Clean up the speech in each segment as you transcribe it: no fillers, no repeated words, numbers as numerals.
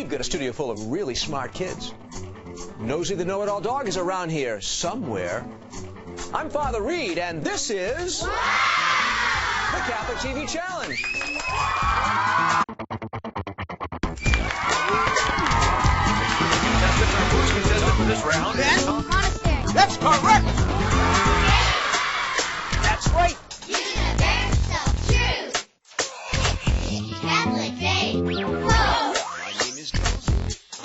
we've got a studio full of really smart kids. Nosey the know-it-all dog is around here somewhere. I'm Father Reed, and this is the Catholic TV Challenge. That's our first contestant for this round. Monastery. That's correct. That's right. Universal truth. Catholic faith. Hope. My name is Nosey.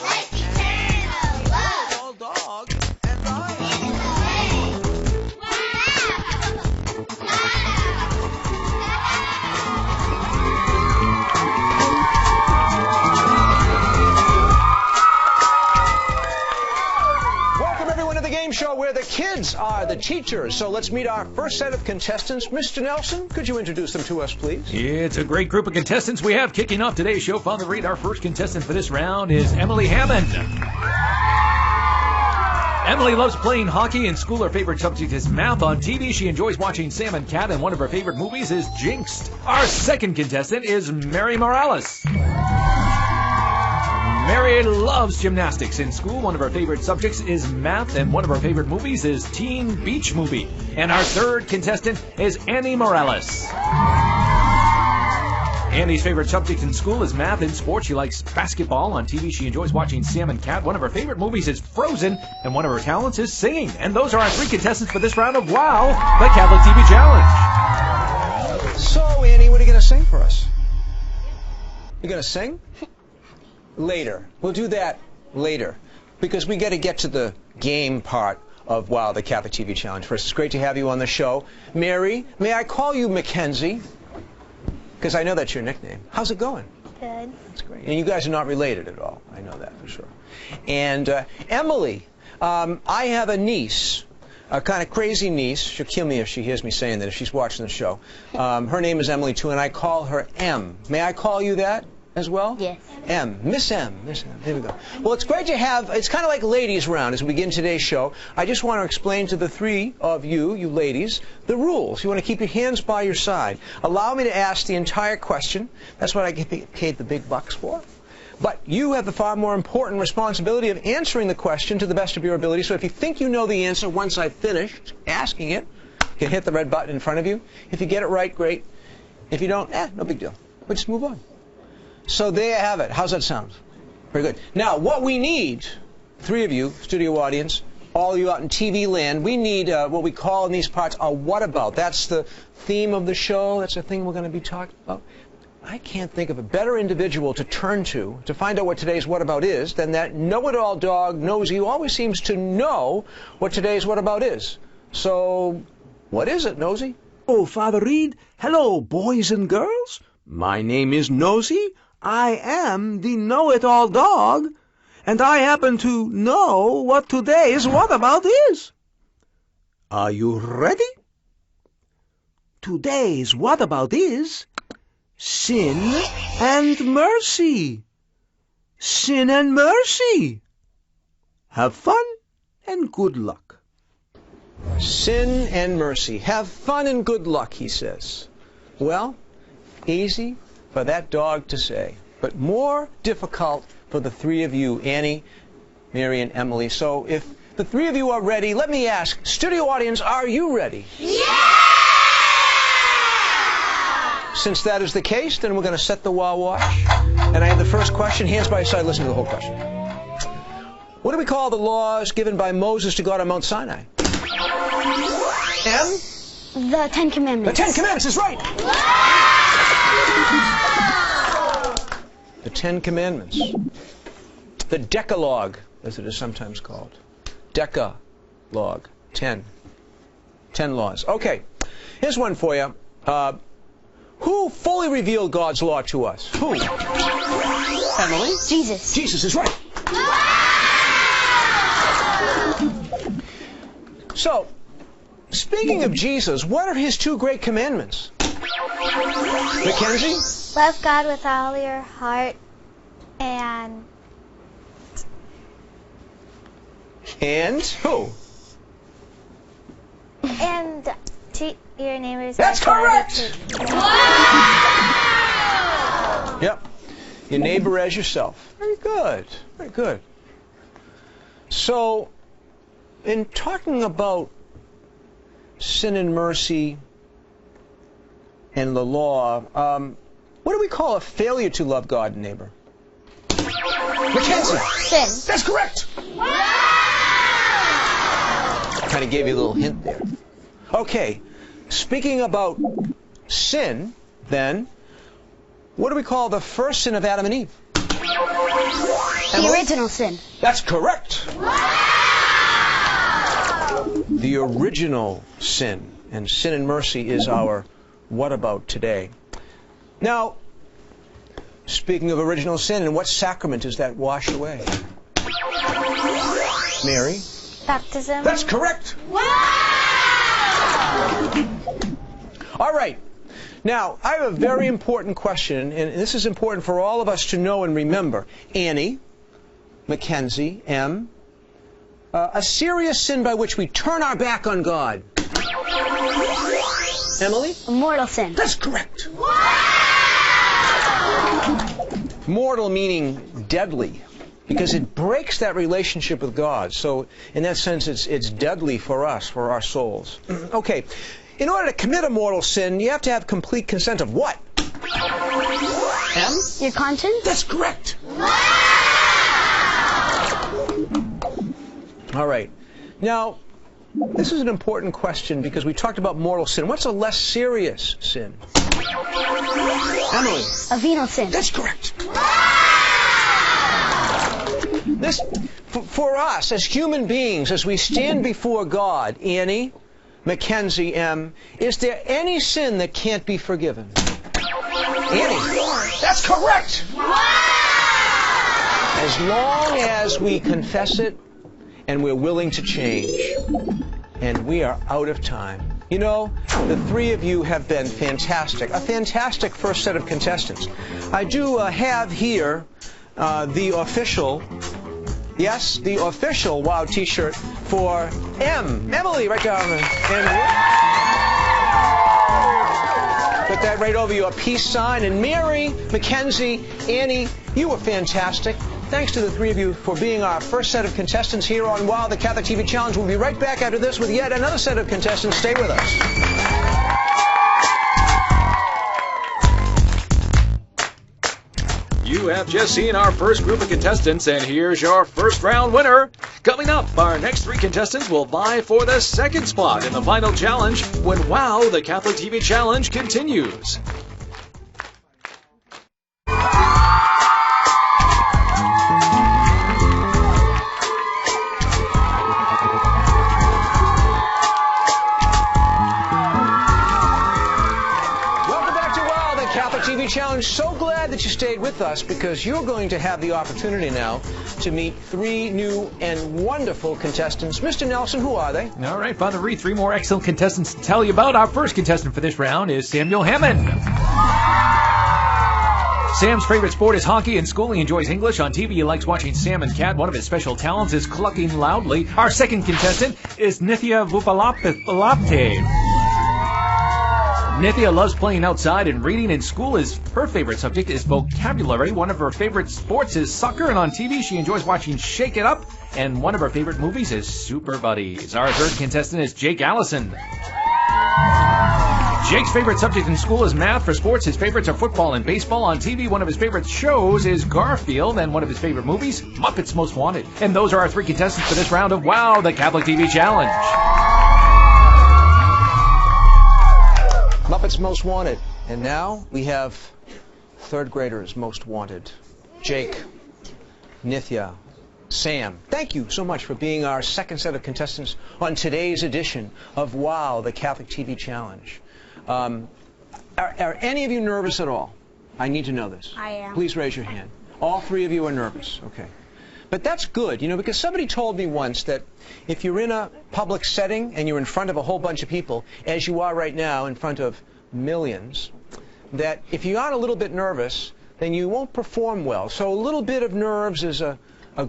Life eternal love. Old dog, and I. Welcome everyone to the game show where the kids are the teachers. So let's meet our first set of contestants. Mr. Nelson, could you introduce them to us, please? It's a great group of contestants we have kicking off today's show. Father Reed, our first contestant for this round is Emily Hammond. Emily loves playing hockey. In school, her favorite subject is math. On TV, she enjoys watching Sam and Cat, and one of her favorite movies is Jinxed. Our second contestant is Mary Morales. Mary loves gymnastics. In school, one of her favorite subjects is math, and one of her favorite movies is Teen Beach Movie. And our third contestant is Annie Morales. Annie's favorite subject in school is math. In sports, she likes basketball. On TV, she enjoys watching Sam and Cat. One of her favorite movies is Frozen, and one of her talents is singing. And those are our three contestants for this round of WOW, the Catholic TV Challenge. So, Annie, what are you going to sing for us? You going to sing? Later. We'll do that later, because we got to get to the game part of WOW, the Catholic TV Challenge. First, it's great to have you on the show. Mary, may I call you Mackenzie? Because I know that's your nickname. How's it going? Good. That's great. And you guys are not related at all. I know that for sure. And Emily, I have a niece, a kind of crazy niece. She'll kill me if she hears me saying that, if she's watching the show. Her name is Emily, too, and I call her M. May I call you that as well? Yes. M. Miss M. Miss M. There we go. Well, it's great to have, it's kind of like ladies' round as we begin today's show. I just want to explain to the three of you ladies, the rules. You want to keep your hands by your side. Allow me to ask the entire question. That's what I get paid the big bucks for. But you have the far more important responsibility of answering the question to the best of your ability. So if you think you know the answer once I've finished asking it, you can hit the red button in front of you. If you get it right, great. If you don't, no big deal. We'll just move on. So there you have it. How's that sound? Very good. Now, what we need, three of you, studio audience, all of you out in TV land, we need what we call in these parts a Wudabout. That's the theme of the show. That's the thing we're going to be talking about. I can't think of a better individual to turn to find out what today's Wudabout is than that know-it-all dog, Nosey, who always seems to know what today's Wudabout is. So, what is it, Nosey? Oh, Father Reed. Hello, boys and girls. My name is Nosey. I am the know-it-all dog, and I happen to know what today's Wudabout is. Are you ready? Today's Wudabout is sin and mercy. Sin and mercy. Have fun and good luck. Sin and mercy. Have fun and good luck, he says. Well, easy for that dog to say, but more difficult for the three of you, Annie, Mary, and Emily. So if the three of you are ready, let me ask, studio audience, are you ready? Yeah! Since that is the case, then we're going to set the WOW watch. And I have the first question. Hands by your side, listen to the whole question. What do we call the laws given by Moses to God on Mount Sinai? M? The Ten Commandments. The Ten Commandments is right. The Ten Commandments. The Decalogue, as it is sometimes called. Decalogue. 10. 10 laws. Okay. Here's one for you. Who fully revealed God's law to us? Who? Emily? Jesus. Jesus is right. So, speaking of Jesus, what are his two great commandments? Mackenzie? Love God with all your heart and who? and treat your neighbors. That's like you correct! want to be treated. Yep. Your neighbor as yourself. Very good. Very good. So, in talking about sin and mercy and the law, what do we call a failure to love God and neighbor? Mackenzie. Sin. That's correct. Kind of gave you a little hint there. Okay, speaking about sin, then, what do we call the first sin of Adam and Eve? The original sin. That's correct. The original sin. And sin and mercy is our Wudabout today. Now, speaking of original sin, and what sacrament does that wash away? Mary? Baptism. That's correct. All right. Now, I have a very important question, and this is important for all of us to know and remember. Annie, Mackenzie, M. A serious sin by which we turn our back on God. Emily? A mortal sin. That's correct. Mortal meaning deadly, because it breaks that relationship with God. So, in that sense, it's deadly for us, for our souls. Okay. In order to commit a mortal sin, you have to have complete consent of what? M? Your conscience? That's correct. All right. Now, this is an important question because we talked about mortal sin. What's a less serious sin? Emily? A venal sin. That's correct. This, for us as human beings, as we stand before God, Annie, Mackenzie, M., is there any sin that can't be forgiven? Annie? That's correct! As long as we confess it and we're willing to change. And we are out of time. You know, the three of you have been fantastic. A fantastic first set of contestants. I do have here the official... Yes, the official WOW T-shirt for M. Emily, right down the end. Put that right over you, a peace sign. And Mary, Mackenzie, Annie, you were fantastic. Thanks to the three of you for being our first set of contestants here on WOW, the Catholic TV Challenge. We'll be right back after this with yet another set of contestants. Stay with us. You have just seen our first group of contestants, and here's your first round winner. Coming up, our next three contestants will vie for the second spot in the final challenge when WOW, the Catholic TV Challenge, continues. Challenge. So glad that you stayed with us because you're going to have the opportunity now to meet three new and wonderful contestants. Mr. Nelson, who are they? All right, Father Reed, three more excellent contestants to tell you about. Our first contestant for this round is Samuel Hammond. Sam's favorite sport is hockey. In school, he enjoys English. On TV, he likes watching Sam and Cat. One of his special talents is clucking loudly. Our second contestant is Nithya Wupalapte. Nithya loves playing outside and reading. In school, her favorite subject is vocabulary. One of her favorite sports is soccer, and on TV, she enjoys watching Shake It Up. And one of her favorite movies is Super Buddies. Our third contestant is Jake Allison. Jake's favorite subject in school is math. For sports, his favorites are football and baseball. On TV, one of his favorite shows is Garfield, and one of his favorite movies, Muppets Most Wanted. And those are our three contestants for this round of WOW, the Catholic TV Challenge. Muppets Most Wanted. And now we have third graders most wanted. Jake, Nithya, Sam. Thank you so much for being our second set of contestants on today's edition of WOW, the Catholic TV Challenge. Are any of you nervous at all? I need to know this. I am. Please raise your hand. All three of you are nervous. Okay. But that's good, you know, because somebody told me once that if you're in a public setting and you're in front of a whole bunch of people, as you are right now in front of millions, that if you are a little bit nervous, then you won't perform well. So a little bit of nerves is a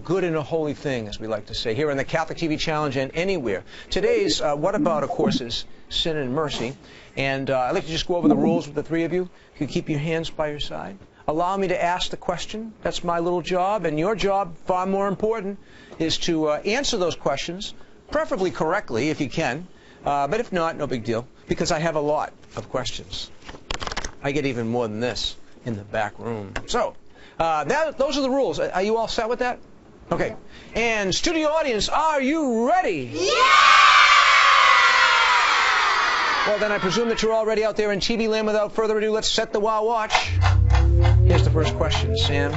good and a holy thing, as we like to say, here on the Catholic TV Challenge and anywhere. Today's Wudabout, of course, is sin and mercy. And I'd like to just go over the rules with the three of you. You can keep your hands by your side. allow me to ask the question. That's my little job, and your job, far more important, is to answer those questions, preferably correctly if you can, but if not, no big deal, because I have a lot of questions. I get even more than this in the back room. So, those are the rules. Are you all set with that? Okay. And studio audience, are you ready? Yeah! Well, then I presume that you're all ready out there in TV land. Without further ado, let's set the Wow Watch. Here's the first question. Sam,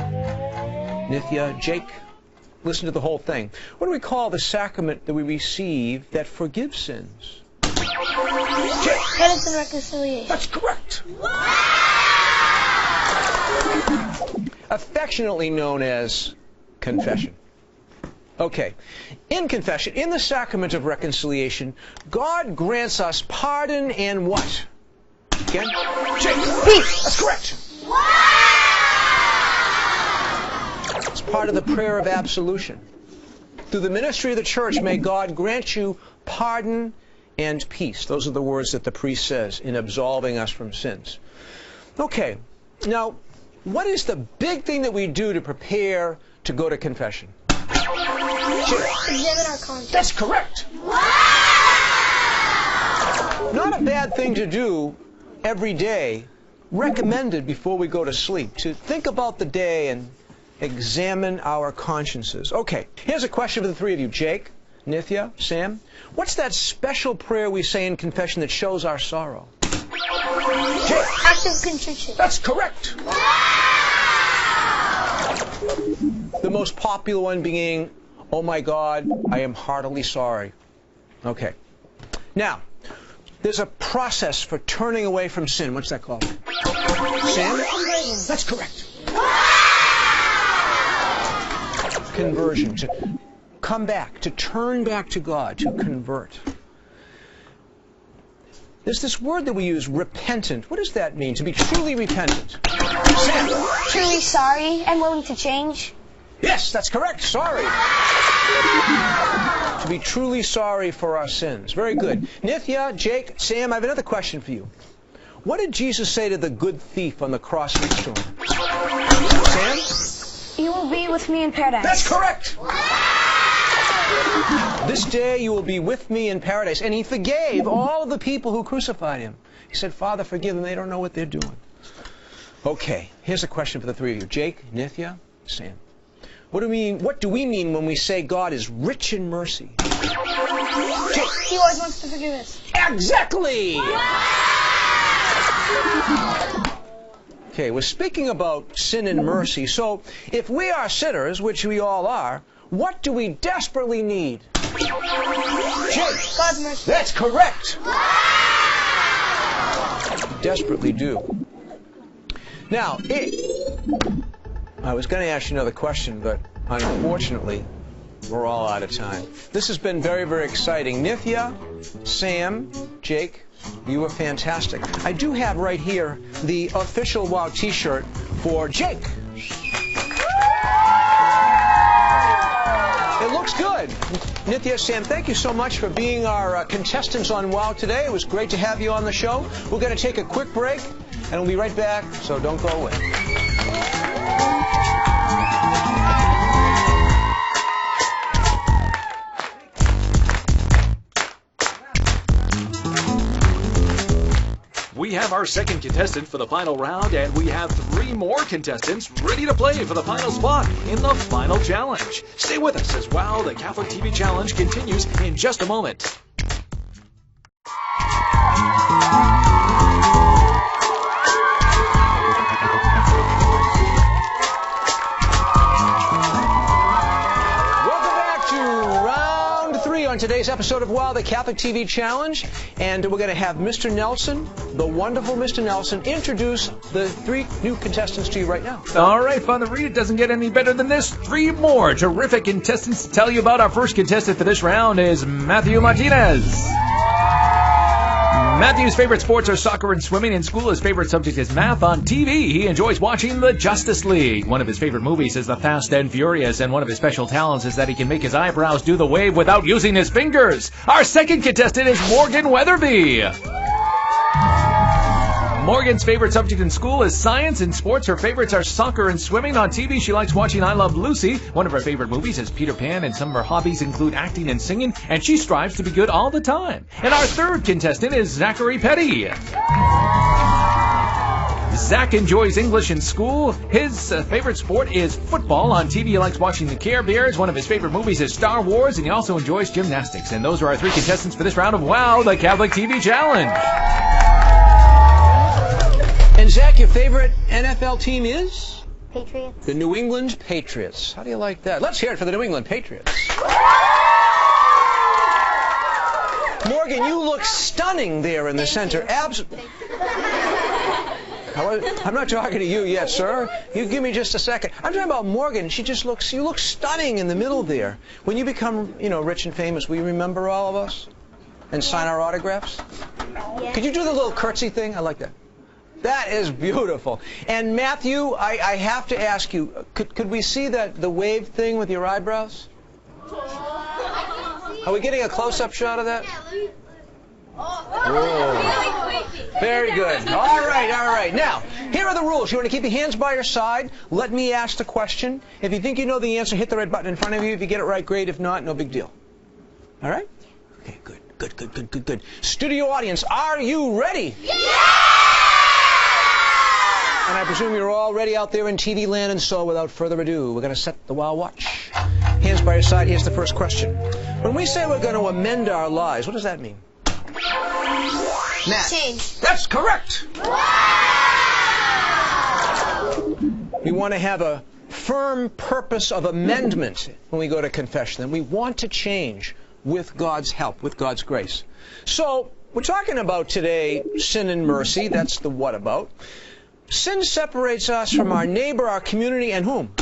Nithya, Jake, listen to the whole thing. What do we call the sacrament that we receive that forgives sins? Jake. Penance and reconciliation. That's correct. Affectionately known as confession. Okay. In confession, in the sacrament of reconciliation, God grants us pardon and what? Again? Jake. Peace. That's correct. It's part of the prayer of absolution. Through the ministry of the church, may God grant you pardon and peace. Those are the words that the priest says in absolving us from sins. Okay. Now, what is the big thing that we do to prepare to go to confession? Examine our conscience. That's correct. Not a bad thing to do every day. Recommended before we go to sleep, to think about the day and examine our consciences. Okay, here's a question for the three of you. Jake, Nithya, Sam. What's that special prayer we say in confession that shows our sorrow? Jake. Act of contrition. That's correct. The most popular one being, oh my God, I am heartily sorry. Okay. Now, there's a process for turning away from sin. What's that called? Sam? That's correct. Conversion. To come back, to turn back to God, to convert. There's this word that we use, repentant. What does that mean, to be truly repentant? Sam? Truly sorry and willing to change. Yes, that's correct. Sorry. To be truly sorry for our sins. Very good. Nithya, Jake, Sam, I have another question for you. What did Jesus say to the good thief on the cross next to him? Sam? You will be with me in paradise. That's correct. This day you will be with me in paradise. And he forgave all of the people who crucified him. He said, Father, forgive them. They don't know what they're doing. Okay, here's a question for the three of you. Jake, Nithya, Sam. What do we mean when we say God is rich in mercy? Jake. He always wants to forgive us. Exactly! Okay, we're speaking about sin and mercy. So, if we are sinners, which we all are, what do we desperately need? Jake. God's mercy. That's correct! We desperately do. Now, I was going to ask you another question, but unfortunately, we're all out of time. This has been very, very exciting. Nithya, Sam, Jake, you were fantastic. I do have right here the official WOW T-shirt for Jake. It looks good. Nithya, Sam, thank you so much for being our contestants on WOW today. It was great to have you on the show. We're going to take a quick break, and we'll be right back, so don't go away. We have our second contestant for the final round, and we have 3 more contestants ready to play for the final spot in the final challenge. Stay with us as WOW, the Catholic TV Challenge, continues in just a moment. On today's episode of WOW, the Catholic TV Challenge, and we're going to have Mr. Nelson, the wonderful Mr. Nelson, introduce the 3 new contestants to you right now. All right, Father Reed, it doesn't get any better than this. 3 more terrific contestants to tell you about. Our first contestant for this round is Matthew Martinez. Matthew's favorite sports are soccer and swimming. In school, his favorite subject is math. On TV, he enjoys watching the Justice League. One of his favorite movies is The Fast and Furious, and one of his special talents is that he can make his eyebrows do the wave without using his fingers. Our second contestant is Morgan Weatherby. Morgan's favorite subject in school is science. In sports, her favorites are soccer and swimming. On TV, she likes watching I Love Lucy. One of her favorite movies is Peter Pan, and some of her hobbies include acting and singing, and she strives to be good all the time. And our third contestant is Zachary Petty. Zach enjoys English in school. His favorite sport is football. On TV, he likes watching the Care Bears. One of his favorite movies is Star Wars, and he also enjoys gymnastics. And those are our three contestants for this round of WOW, the Catholic TV Challenge. And Zach, your favorite NFL team is? Patriots. The New England Patriots. How do you like that? Let's hear it for the New England Patriots. Morgan, you look stunning there in the center. I'm not talking to you yet, sir. You give me just a second. I'm talking about Morgan. You look stunning in the middle there. When you become, rich and famous, will you remember all of us? And sign our autographs? Yeah. Could you do the little curtsy thing? I like that. That is beautiful. And Matthew, I have to ask you, could we see the wave thing with your eyebrows? Are we getting a close-up shot of that? Whoa. Very good. All right. Now, here are the rules. You want to keep your hands by your side. Let me ask the question. If you think you know the answer, hit the red button in front of you. If you get it right, great. If not, no big deal. All right? Okay, good. Studio audience, are you ready? Yeah! And I presume you're all ready out there in TV land, and so without further ado, we're going to set the WOW Watch. Hands by your side. Here's the first question. When we say we're going to amend our lives, what does that mean? Matt. Change. That's correct. We want to have a firm purpose of amendment when we go to confession. And we want to change with God's help, with God's grace. So, we're talking about today sin and mercy. That's the Wudabout. Sin separates us from our neighbor, our community, and whom?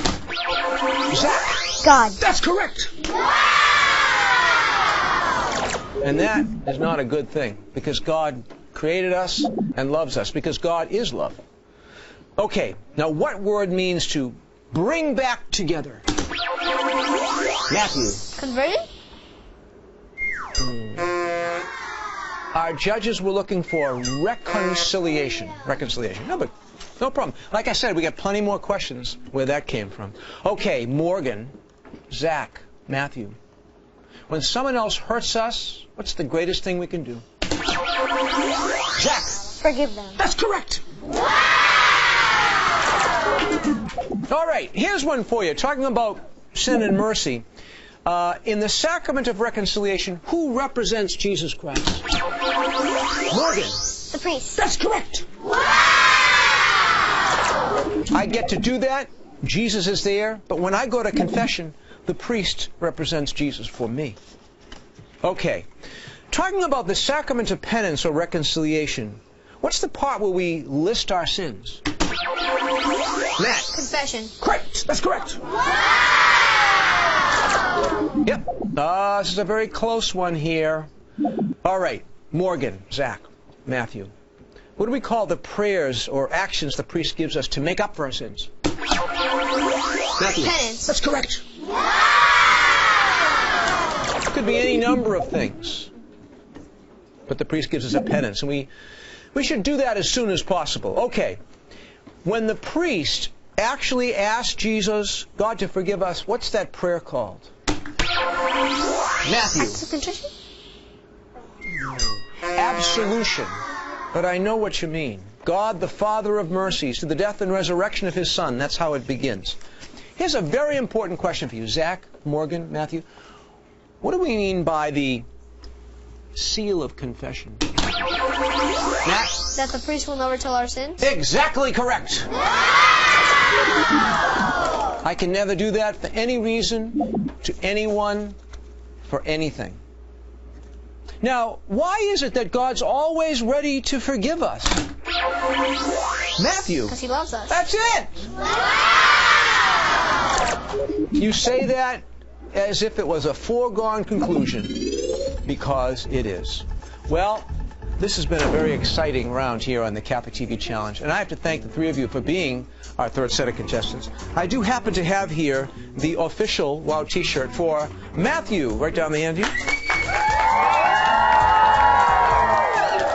Zach. God. That's correct. And that is not a good thing, because God created us and loves us, because God is love. Okay, now what word means to bring back together? Matthew. Converted? Our judges were looking for reconciliation. No, but no problem. Like I said, we got plenty more questions where that came from. Okay, Morgan, Zach, Matthew. When someone else hurts us, what's the greatest thing we can do? Zach. Forgive them. That's correct. All right, here's one for you. Talking about sin and mercy. In the sacrament of reconciliation, who represents Jesus Christ? Morgan. The priest. That's correct. I get to do that. Jesus is there. But when I go to confession, the priest represents Jesus for me. Okay. Talking about the sacrament of penance or reconciliation, what's the part where we list our sins? Matt. Confession. Correct. That's correct. Yep. This is a very close one here. All right. Morgan, Zach, Matthew. What do we call the prayers or actions the priest gives us to make up for our sins? Matthew. Penance. That's correct. Could be any number of things. But the priest gives us a penance, and we should do that as soon as possible. Okay. When the priest actually asked Jesus, God, to forgive us, what's that prayer called? Matthew. Acts of contrition? Absolution. But I know what you mean. God, the Father of mercies, to the death and resurrection of His Son. That's how it begins. Here's a very important question for you. Zach, Morgan, Matthew. What do we mean by the seal of confession? Matt? That the priest will never tell our sins? Exactly correct. I can never do that for any reason, to anyone, for anything. Now, why is it that God's always ready to forgive us? Matthew. Because He loves us. That's it. You say that as if it was a foregone conclusion, because it is. Well, this has been a very exciting round here on the Catholic TV Challenge, and I have to thank the three of you for being our third set of contestants. I do happen to have here the official WOW T-shirt for Matthew, right down the end here.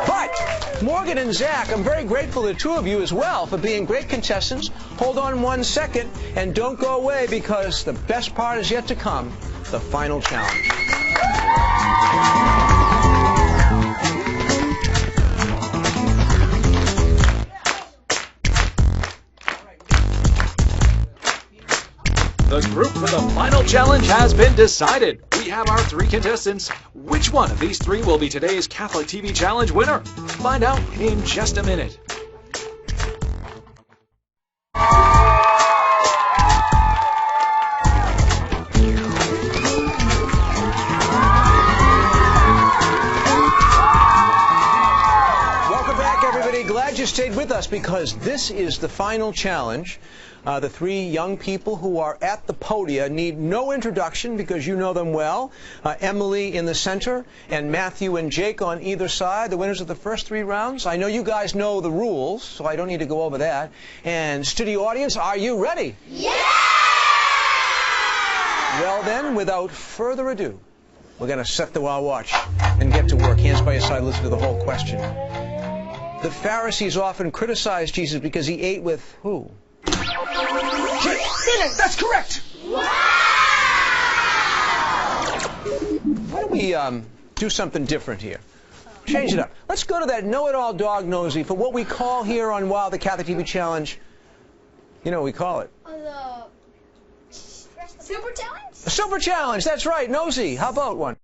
But Morgan and Zach, I'm very grateful to the two of you as well for being great contestants. Hold on 1 second and don't go away because the best part is yet to come, the final challenge. The group for the final challenge has been decided. We have our 3 contestants. Which one of these 3 will be today's Catholic TV Challenge winner? Find out in just a minute. Welcome back, everybody. Glad you stayed with us because this is the final challenge. The 3 young people who are at the podium need no introduction because you know them well. Emily in the center and Matthew and Jake on either side, the winners of the first 3 rounds. I know you guys know the rules, so I don't need to go over that. And studio audience, are you ready? Yeah! Well then, without further ado, we're going to set the wow watch and get to work. Hands by your side, listen to the whole question. The Pharisees often criticized Jesus because he ate with who? Sinners. That's correct. Wow! Why don't we do something different here? Change it up. Let's go to that know-it-all dog Nosey for what we call here on WOW, the Catholic TV Challenge. You know what we call it? The Super Challenge? A Super Challenge. That's right. Nosey, how about one?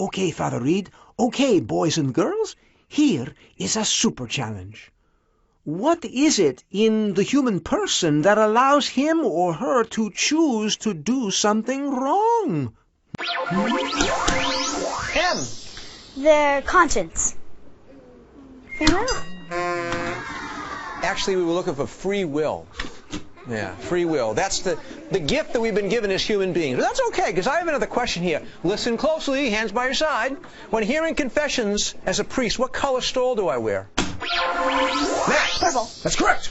Okay, Father Reed. Okay, boys and girls. Here is a super challenge. What is it in the human person that allows him or her to choose to do something wrong? M. Their conscience. Free will. Actually, we were looking for free will. Yeah, free will. That's the gift that we've been given as human beings. But that's okay, because I have another question here. Listen closely, hands by your side. When hearing confessions as a priest, what color stole do I wear? Matt. Purple. That's correct.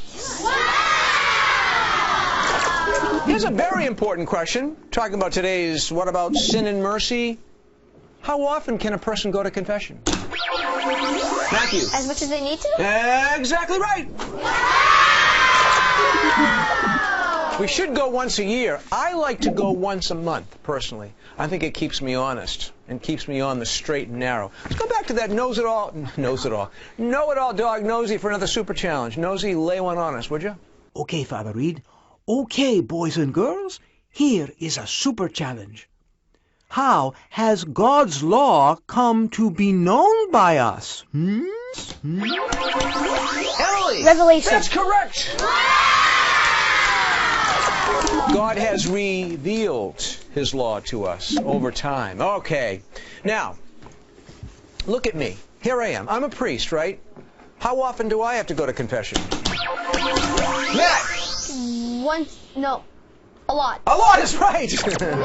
Here's a very important question. Talking about today's what about sin and mercy? How often can a person go to confession? Matthew. As much as they need to? Exactly right. We should go once a year. I like to go once a month, personally. I think it keeps me honest and keeps me on the straight and narrow. Let's go back to that know-it-all dog Nosey for another super challenge. Nosey, lay one on us, would you? Okay, Father Reed. Okay, boys and girls. Here is a super challenge. How has God's law come to be known by us? Emily! Revelation. That's correct! God has revealed his law to us over time. Okay. Now, look at me. Here I am. I'm a priest, right? How often do I have to go to confession? Matt! Once. No. A lot. A lot is right! I'm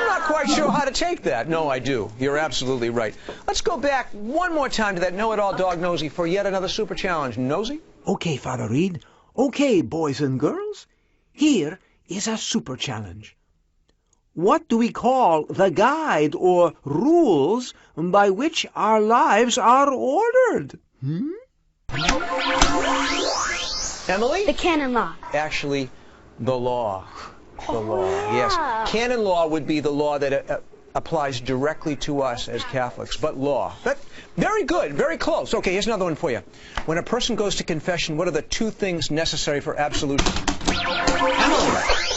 not quite sure how to take that. No, I do. You're absolutely right. Let's go back one more time to that know-it-all dog Nosey for yet another super challenge. Nosey? Okay, Father Reed. Okay, boys and girls. Here is a super challenge. What do we call the guide or rules by which our lives are ordered? Emily? The canon law. Actually, the law. The law, yes. Canon law would be the law that applies directly to us as Catholics, but law. Very good, very close. Okay, here's another one for you. When a person goes to confession, what are the 2 things necessary for absolution?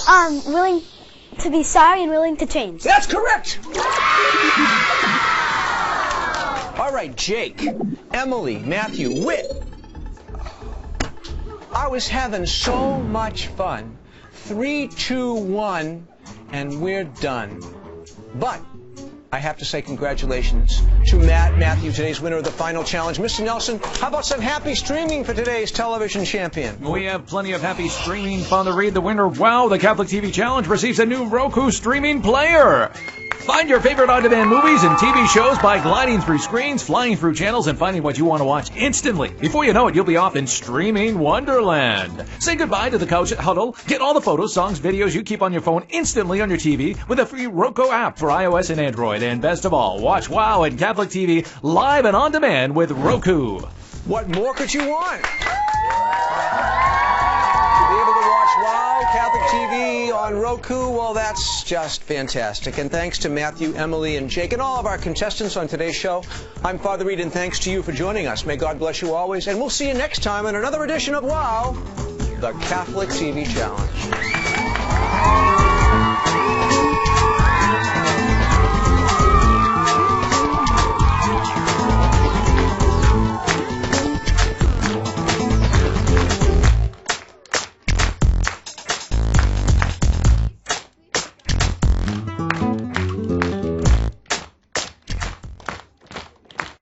Emily? Willing to be sorry and willing to change. That's correct! All right, Jake, Emily, Matthew, Whit. I was having so much fun. 3, 2, 1, and we're done. But I have to say congratulations to Matthew, today's winner of the final challenge. Mr. Nelson, how about some happy streaming for today's television champion? We have plenty of happy streaming. Father Reed, the winner of WOW, the Catholic TV Challenge, receives a new Roku streaming player. Find your favorite on-demand movies and TV shows by gliding through screens, flying through channels, and finding what you want to watch instantly. Before you know it, you'll be off in streaming wonderland. Say goodbye to the couch huddle. Get all the photos, songs, videos you keep on your phone instantly on your TV with a free Roku app for iOS and Android. And best of all, watch WOW and Catholic TV live and on demand with Roku. What more could you want? To be able to watch WOW, Catholic TV on Roku, well, that's just fantastic. And thanks to Matthew, Emily, and Jake, and all of our contestants on today's show. I'm Father Reed, and thanks to you for joining us. May God bless you always, and we'll see you next time on another edition of WOW, the Catholic TV Challenge.